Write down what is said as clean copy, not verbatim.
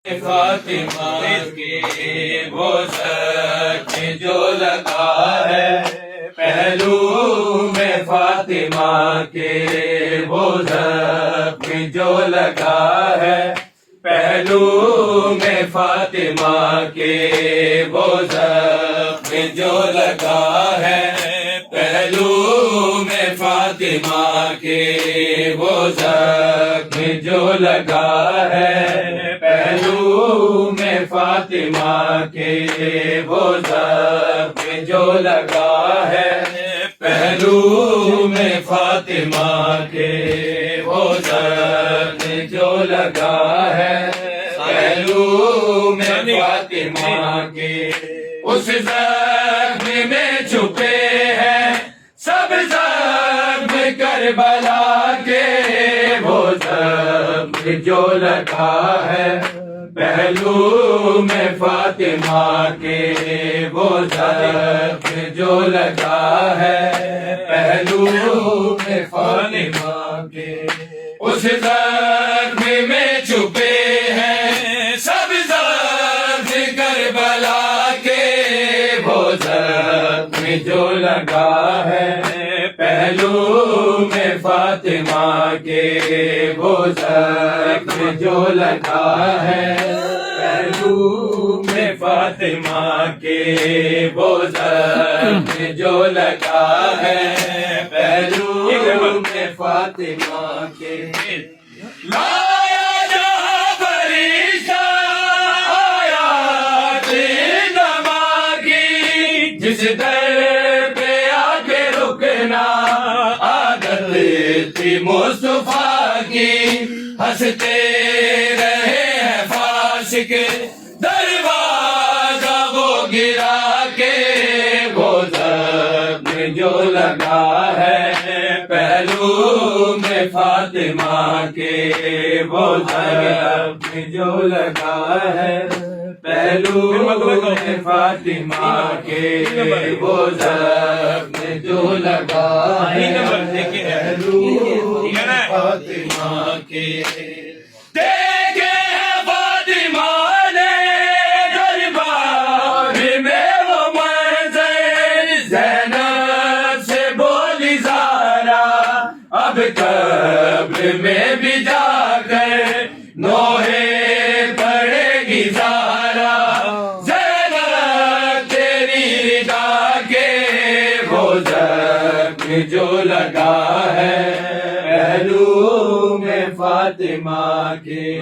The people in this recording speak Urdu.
فاطمہ کے وہ زخم جو لگا ہے پہلو میں، فاطمہ کے وہ زخم جو لگا ہے پہلو میں، فاطمہ کے وہ زخم جو لگا ہے پہلو میں، فاطمہ کے وہ زخم جو لگا ہے پہلو میں، فاطمہ کے وہ زخم جو لگا ہے پہلو میں، فاطمہ کے وہ زخم جو لگا ہے پہلو میں، فاطمہ کے اس زخم میں چھپے ہیں سب زخم کربلا کے، وہ زخم جو لگا ہے پہلو میں، فاطمہ کے وہ زخم جو لگا ہے پہلو میں، فاطمہ کے اس زخم میں چھپے ہیں سب زخم کربلا کے، وہ زخم جو لگا ہے پہلو میں، فاطمہ کے وہ زخم جو لگا ہے پہلو میں، فاطمہ کے وہ زخم جو لگا ہے پہلو میں، فاطمہ کے لایا جہاں فرشتہ آیات نما کی، جس در پہ آ کے رکنا عادت تھی مصطفیٰ کی، ہنستے رہے ہیں فاسق دروازہ وہ گرا کے، وہ زخم جو لگا ہے پہلو میں، فاطمہ کے وہ زخم جو لگا ہے پہلو میں، فاطمہ کے وہ زخم جو لگا ہے پہلو میں، فاطمہ کے دیکھے فاطمہ نے دربار میں وہ منظر، زینب سے بولی زارا اب قبر میں بھی جا کر نوحے پڑے گی زارا، زینب تیری رضا کے وہ زخم جو لگا ہے پہلو میں، فاطمہ کے